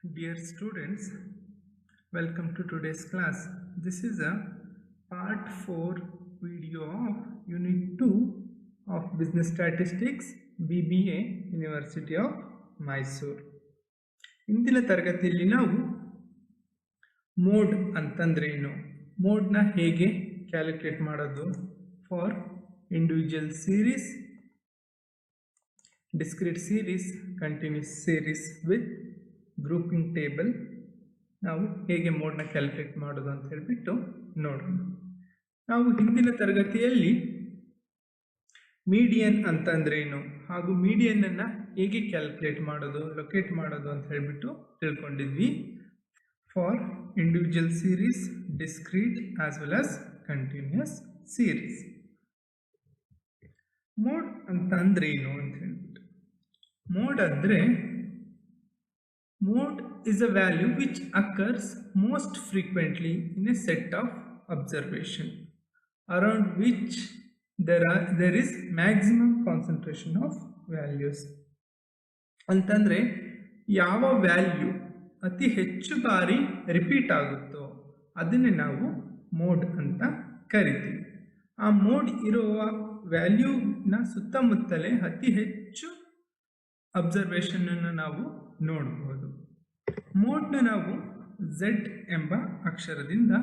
Dear students, welcome to today's class. This is a part 4 video of Unit 2 of Business Statistics, BBA, University of Mysore. ಇಂದಿನ ತರಗತಿಯಲ್ಲಿ ನಾವು mode ಅಂತಂದ್ರೇನು, ಮೋಡ್ನ ಹೇಗೆ calculate ಮಾಡೋದು for individual series, discrete series, continuous series with grouping table ನಾವು ಹೇಗೆ ಮೋಡ್ನ calculate ಮಾಡೋದು ಅಂತ ಹೇಳಿಬಿಟ್ಟು ನೋಡೋಣ. ನಾವು ಹಿಂದಿನ ತರಗತಿಯಲ್ಲಿ ಮೀಡಿಯನ್ ಅಂತಂದ್ರೇನು ಹಾಗೂ ಮೀಡಿಯನ್ ಅನ್ನ ಹೇಗೆ ಕ್ಯಾಲ್ಕುಲೇಟ್ ಮಾಡೋದು, ಲೊಕೇಟ್ ಮಾಡೋದು ಅಂತ ಹೇಳಿಬಿಟ್ಟು ತಿಳ್ಕೊಂಡಿದ್ವಿ for individual series, discrete as well as continuous series. Mode ಅಂತ ಅಂದ್ರೇನು ಅಂತ ಹೇಳ್ಬಿಟ್ಟು, ಮೋಡ್ ಅಂದ್ರೆ mode is a value which occurs most frequently in a set of observation around which there is maximum concentration of values. ಅಂತಂದ್ರೆ ಯಾವ value ಅತಿ ಹೆಚ್ಚು ಬಾರಿ ರಿಪೀಟ್ ಆಗುತ್ತೋ ಅದನ್ನೇ ನಾವು ಮೋಡ್ ಅಂತ ಕರಿತೀವಿ. ಆ ಮೋಡ್ ಇರುವ ವ್ಯಾಲ್ಯೂನ ಸುತ್ತಮುತ್ತಲೇ ಅತಿ ಹೆಚ್ಚು ಅಬ್ಸರ್ವೇಷನ್ ಅನ್ನು ನಾವು ನೋಡಬಹುದು. ಮೋಡ್ನ ನಾವು Z ಎಂಬ ಅಕ್ಷರದಿಂದ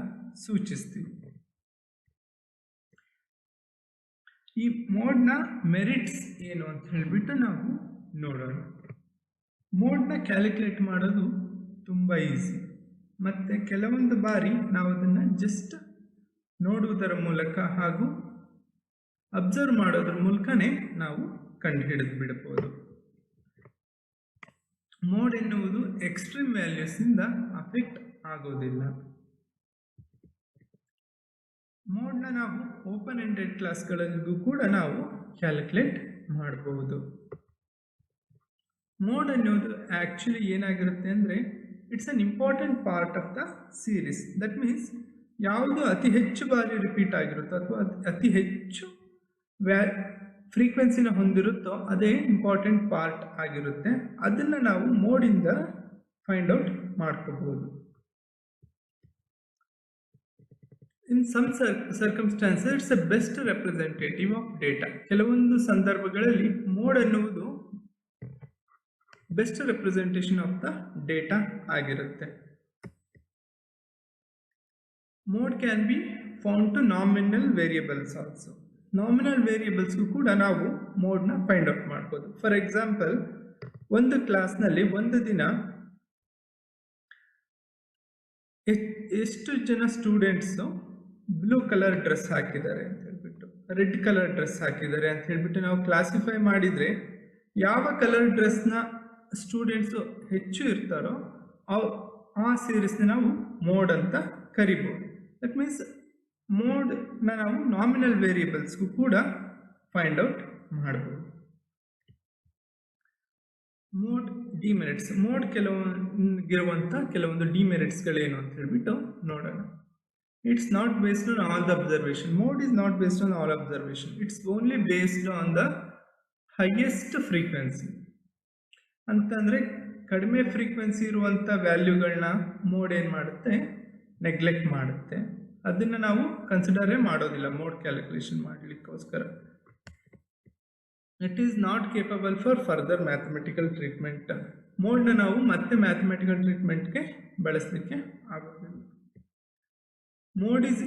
ಸೂಚಿಸ್ತೀವಿ. ಈ ಮೋಡ್ನ ಮೆರಿಟ್ಸ್ ಏನು ಅಂತ ಹೇಳಿಬಿಟ್ಟು ನಾವು ನೋಡೋಣ. ಮೋಡ್ನ ಕ್ಯಾಲ್ಕುಲೇಟ್ ಮಾಡೋದು ತುಂಬ ಈಸಿ, ಮತ್ತೆ ಕೆಲವೊಂದು ಬಾರಿ ನಾವು ಅದನ್ನು ಜಸ್ಟ್ ನೋಡುವುದರ ಮೂಲಕ ಹಾಗೂ ಅಬ್ಸರ್ವ್ ಮಾಡೋದ್ರ ಮೂಲಕನೇ ನಾವು ಕಂಡುಹಿಡಿದು ಬಿಡಬಹುದು. ಮೋಡ್ ಎನ್ನುವುದು ಎಕ್ಸ್ಟ್ರೀಮ್ ವ್ಯಾಲ್ಯೂಸ್ ಇಂದ ಅಫೆಕ್ಟ್ ಆಗೋದಿಲ್ಲ. ಮೋಡ್ನ ನಾವು ಓಪನ್ ಎಂಡೆಡ್ ಕ್ಲಾಸ್ಗಳಿಗೂ ಕೂಡ ನಾವು ಕ್ಯಾಲ್ಕುಲೇಟ್ ಮಾಡಬಹುದು. ಮೋಡ್ ಅನ್ನೋದು ಆಕ್ಚುಲಿ ಏನಾಗಿರುತ್ತೆ ಅಂದರೆ it's an important part of the series. That means ಯಾವುದು ಅತಿ ಹೆಚ್ಚು ಬಾರಿ ರಿಪೀಟ್ ಆಗಿರುತ್ತೋ ಅಥವಾ ಅತಿ ಹೆಚ್ಚು ಫ್ರೀಕ್ವೆನ್ಸಿನ ಹೊಂದಿರುತ್ತೋ ಅದೇ ಇಂಪಾರ್ಟೆಂಟ್ ಪಾರ್ಟ್ ಆಗಿರುತ್ತೆ. ಅದನ್ನು ನಾವು ಮೋಡಿಂದ ಫೈಂಡ್ ಔಟ್ ಮಾಡ್ಕೋಬಹುದು. In some circumstances it's a best representative of data. ಕೆಲವೊಂದು ಸಂದರ್ಭಗಳಲ್ಲಿ ಮೋಡ್ ಅನ್ನುವುದು best representation of the data ಆಗಿರುತ್ತೆ. Mode can be found to nominal variables also. Nominal ವೇರಿಯೇಬಲ್ಸ್ಗೂ ಕೂಡ ನಾವು ಮೋಡ್ನ ಫೈಂಡ್ ಔಟ್ ಮಾಡ್ಬೋದು. ಫಾರ್ ಎಕ್ಸಾಂಪಲ್, ಒಂದು ಕ್ಲಾಸ್ನಲ್ಲಿ ಒಂದು ದಿನ ಎಷ್ಟು ಜನ ಸ್ಟೂಡೆಂಟ್ಸು ಬ್ಲೂ ಕಲರ್ ಡ್ರೆಸ್ ಹಾಕಿದ್ದಾರೆ ಅಂತ ಹೇಳ್ಬಿಟ್ಟು, ರೆಡ್ ಕಲರ್ ಡ್ರೆಸ್ ಹಾಕಿದ್ದಾರೆ ಅಂತ ಹೇಳ್ಬಿಟ್ಟು ನಾವು ಕ್ಲಾಸಿಫೈ ಮಾಡಿದರೆ ಯಾವ ಕಲರ್ ಡ್ರೆಸ್ನ ಸ್ಟೂಡೆಂಟ್ಸು ಹೆಚ್ಚು ಇರ್ತಾರೋ ಆ ಸೀರೀಸ್ನ ನಾವು ಮೋಡ್ ಅಂತ ಕರಿಬೋದು. ದಟ್ ಮೀನ್ಸ್ ಮೋಡ್ನ ನಾವು ನಾಮಿನಲ್ ವೇರಿಯೇಬಲ್ಸ್ಗೂ ಕೂಡ ಫೈಂಡ್ ಔಟ್ ಮಾಡಬಹುದು. ಮೋಡ್ ಡಿಮೆರಿಟ್ಸ್, ಮೋಡ್ ಕೆಲವೊಂದಿರುವಂಥ ಕೆಲವೊಂದು ಡಿಮೆರಿಟ್ಸ್ಗಳೇನು ಅಂತ ಹೇಳ್ಬಿಟ್ಟು ನೋಡೋಣ. It's not based on all the observation. Mode is not based on all observation. It's only based on the highest frequency. ಅಂತಂದರೆ ಕಡಿಮೆ ಫ್ರೀಕ್ವೆನ್ಸಿ ಇರುವಂಥ ವ್ಯಾಲ್ಯೂಗಳನ್ನ ಮೋಡ್ ಏನು ಮಾಡುತ್ತೆ, ನೆಗ್ಲೆಕ್ಟ್ ಮಾಡುತ್ತೆ. ಅದನ್ನು ನಾವು ಕನ್ಸಿಡರೇ ಮಾಡೋದಿಲ್ಲ ಮೋಡ್ ಕ್ಯಾಲ್ಕುಲೇಷನ್ ಮಾಡಲಿಕ್ಕೋಸ್ಕರ. It is not capable for further mathematical treatment. ಮೋಡ್ನ ನಾವು ಮತ್ತೆ ಮ್ಯಾಥಮೆಟಿಕಲ್ ಟ್ರೀಟ್ಮೆಂಟ್ಗೆ ಬಳಸಲಿಕ್ಕೆ ಆಗೋದಿಲ್ಲ. Mode is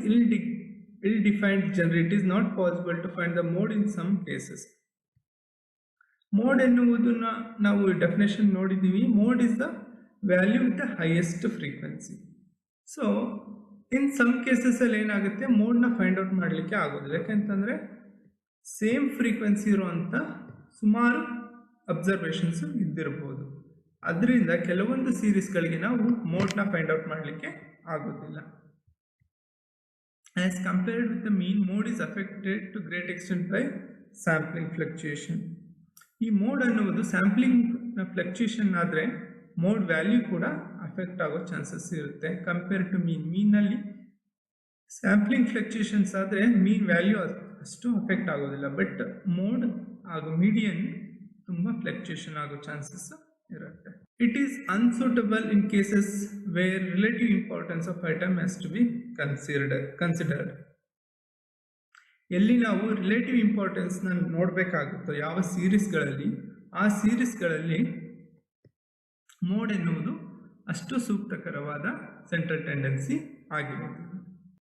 ill defined general. It is not possible to find the mode in some cases. Mode ಎನ್ನುವುದನ್ನ ನಾವು ಡೆಫಿನೇಷನ್ ನೋಡಿದ್ದೀವಿ. Mode is the value with the highest frequency. So in some ಕೇಸಸಲ್ಲಿ ಏನಾಗುತ್ತೆ, ಮೋಡ್ನ ಫೈಂಡ್ ಔಟ್ ಮಾಡಲಿಕ್ಕೆ ಆಗೋದಿಲ್ಲ. ಯಾಕೆಂತಂದರೆ same frequency ಇರುವಂಥ ಸುಮಾರು ಅಬ್ಸರ್ವೇಷನ್ಸು ಇದ್ದಿರ್ಬೋದು. ಅದರಿಂದ ಕೆಲವೊಂದು ಸೀರೀಸ್ಗಳಿಗೆ ನಾವು ಮೋಡ್ನ ಫೈಂಡ್ ಔಟ್ ಮಾಡಲಿಕ್ಕೆ ಆಗೋದಿಲ್ಲ. As compared with the mean, mode is affected to great extent by sampling fluctuation. ಈ ಮೋಡ್ ಅನ್ನುವುದು ಸ್ಯಾಂಪ್ಲಿಂಗ್ನ ಫ್ಲಕ್ಚುಯೇಷನ್ ಆದರೆ ಮೋಡ್ ವ್ಯಾಲ್ಯೂ ಕೂಡ ಅಫೆಕ್ಟ್ ಆಗೋ ಚಾನ್ಸಸ್ ಇರುತ್ತೆ ಕಂಪೇರ್ ಟು ಮೀನ್. ಮೀನಲ್ಲಿ ಸ್ಯಾಂಪ್ಲಿಂಗ್ ಫ್ಲಕ್ಚುಯೇಷನ್ಸ್ ಆದರೆ ಮೀನ್ ವ್ಯಾಲ್ಯೂ ಅಷ್ಟು ಅಫೆಕ್ಟ್ ಆಗೋದಿಲ್ಲ. ಬಟ್ ಮೋಡ್ ಹಾಗೂ ಮೀಡಿಯನ್ ತುಂಬ ಫ್ಲಕ್ಚುಯೇಷನ್ ಆಗೋ ಚಾನ್ಸಸ್ ಇರುತ್ತೆ. It is unsuitable in cases where relative importance of item has to be considered. ಎಲ್ಲಿ ನಾವು ರಿಲೇಟಿವ್ ಇಂಪಾರ್ಟೆನ್ಸ್ನ ನೋಡಬೇಕಾಗುತ್ತೋ ಯಾವ ಸೀರೀಸ್ಗಳಲ್ಲಿ, ಆ ಸೀರೀಸ್ಗಳಲ್ಲಿ ಮೋಡ್ ಎನ್ನುವುದು ಅಷ್ಟು ಸೂಕ್ತಕರವಾದ ಸೆಂಟ್ರಲ್ ಟೆಂಡೆನ್ಸಿ ಆಗಿರುತ್ತದೆ.